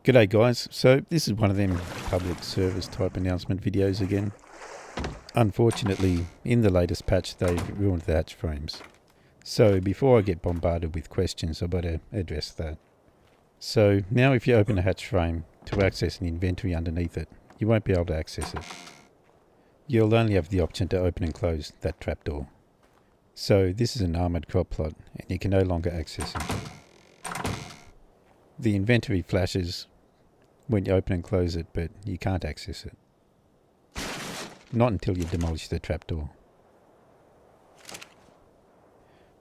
G'day guys, so this is one of them public service type announcement videos again. Unfortunately, in the latest patch they've ruined the hatch frames. So before I get bombarded with questions, I better address that. So now if you open a hatch frame to access an inventory underneath it, you won't be able to access it. You'll only have the option to open and close that trapdoor. So this is an armoured crop plot and you can no longer access it. The inventory flashes when you open and close it, but you can't access it. Not until you demolish the trapdoor.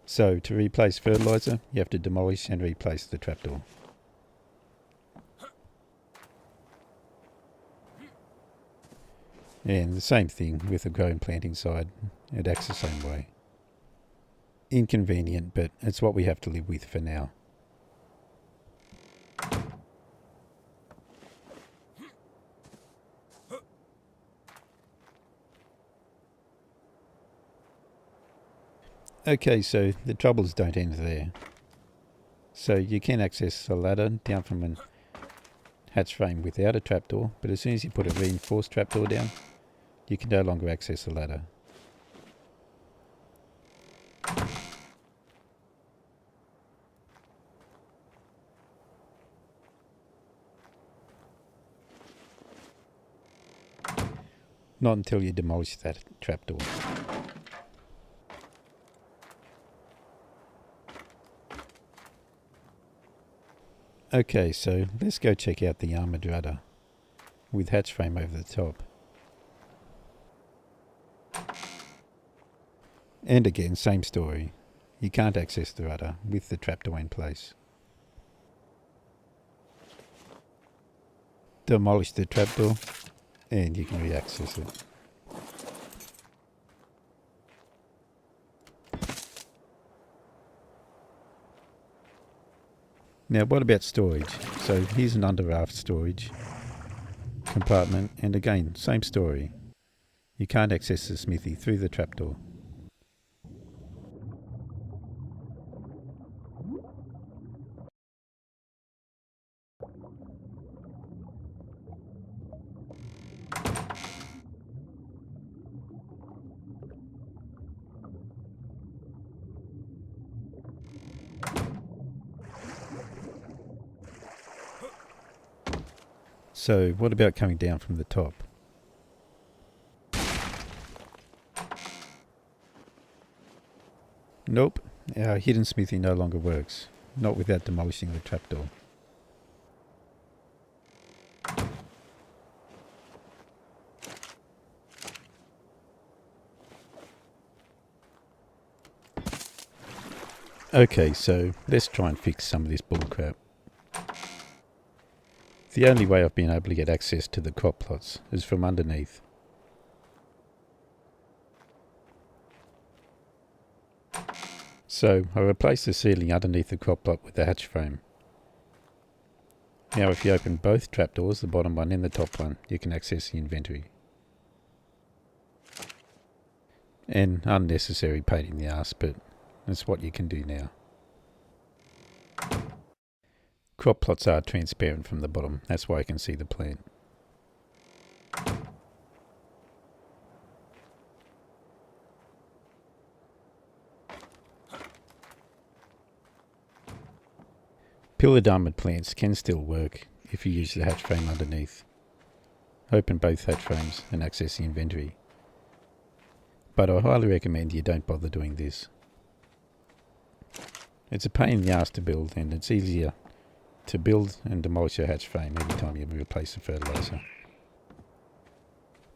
So to replace fertilizer, you have to demolish and replace the trapdoor. And the same thing with the growing planting side, it acts the same way. Inconvenient, but it's what we have to live with for now. Okay, so the troubles don't end there. So you can access a ladder down from a hatch frame without a trapdoor, but as soon as you put a reinforced trapdoor down, you can no longer access the ladder. Not until you demolish that trapdoor. Okay, so let's go check out the armoured rudder with hatch frame over the top. And again, same story. You can't access the rudder with the trapdoor in place. Demolish the trapdoor and you can re-access it. Now what about storage? So here's an under-raft storage compartment, and again, same story. You can't access the smithy through the trapdoor. So what about coming down from the top? Nope, our hidden smithy no longer works. Not without demolishing the trapdoor. Okay, so let's try and fix some of this bullcrap. The only way I've been able to get access to the crop plots is from underneath. So I replaced the ceiling underneath the crop plot with the hatch frame. Now if you open both trapdoors, the bottom one and the top one, you can access the inventory. An unnecessary pain in the arse, but that's what you can do now. Crop plots are transparent from the bottom, that's why I can see the plant. Pillared armoured plants can still work if you use the hatch frame underneath. Open both hatch frames and access the inventory. But I highly recommend you don't bother doing this. It's a pain in the arse to build, and it's easier to build and demolish a hatch frame every time you replace the fertilizer.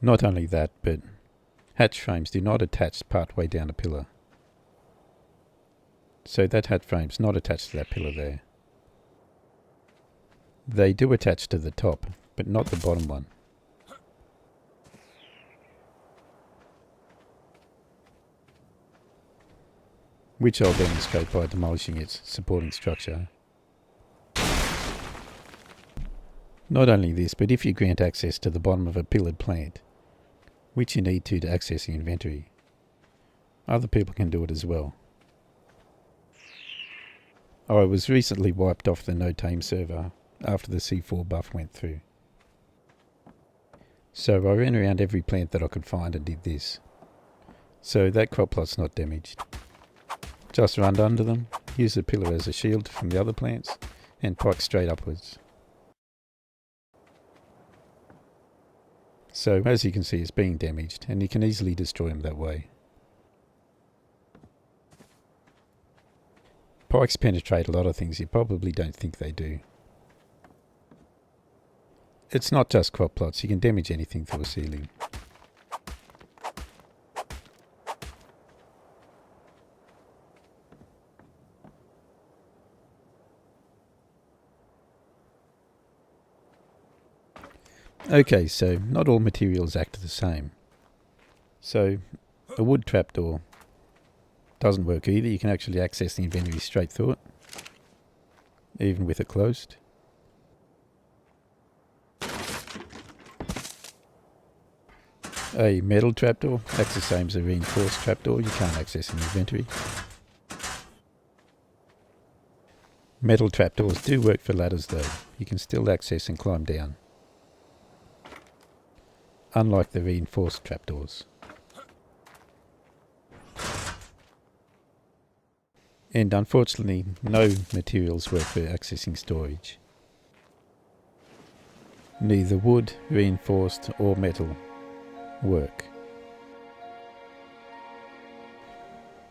Not only that, but hatch frames do not attach part way down a pillar. So that hatch frame's not attached to that pillar there. They do attach to the top, but not the bottom one. Which I'll demonstrate by demolishing its supporting structure. Not only this, but if you grant access to the bottom of a pillared plant, which you need to access the inventory, other people can do it as well. I was recently wiped off the no tame server after the C4 buff went through. So I ran around every plant that I could find and did this. So that crop plot's not damaged. Just run under them, use the pillar as a shield from the other plants, and pike straight upwards. So as you can see, it's being damaged, and you can easily destroy them that way. Pikes penetrate a lot of things you probably don't think they do. It's not just crop plots, you can damage anything through a ceiling. Okay, so not all materials act the same. So a wood trapdoor doesn't work either. You can actually access the inventory straight through it, even with it closed. A metal trapdoor acts the same as a reinforced trapdoor. You can't access an inventory. Metal trapdoors do work for ladders though. You can still access and climb down, unlike the reinforced trapdoors. And unfortunately, no materials work for accessing storage. Neither wood, reinforced, or metal work.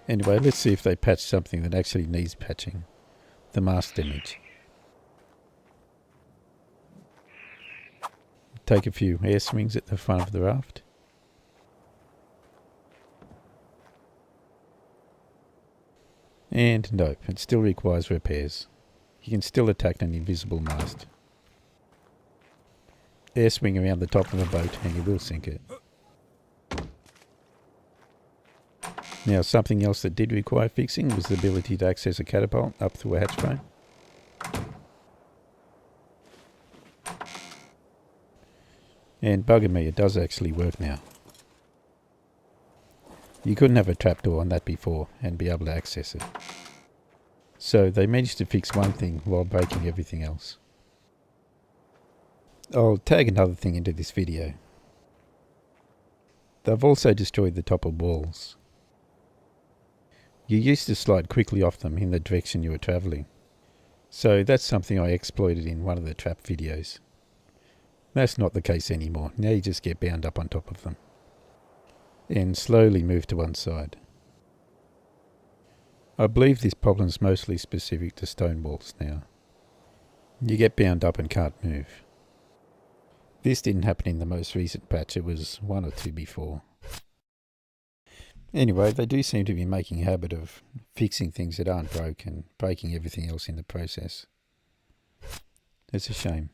Anyway, let's see if they patch something that actually needs patching. The mast damage. Take a few air swings at the front of the raft. And nope, it still requires repairs. You can still attack an invisible mast. Air swing around the top of a boat and you will sink it. Now something else that did require fixing was the ability to access a catapult up through a hatch frame. And bugger me, it does actually work now. You couldn't have a trapdoor on that before and be able to access it. So they managed to fix one thing while breaking everything else. I'll tag another thing into this video. They've also destroyed the top of walls. You used to slide quickly off them in the direction you were travelling. So that's something I exploited in one of the trap videos. That's not the case anymore. Now you just get bound up on top of them and slowly move to one side. I believe this problem's mostly specific to stone walls now. You get bound up and can't move. This didn't happen in the most recent patch, it was one or two before. Anyway, they do seem to be making a habit of fixing things that aren't broke and breaking everything else in the process. It's a shame.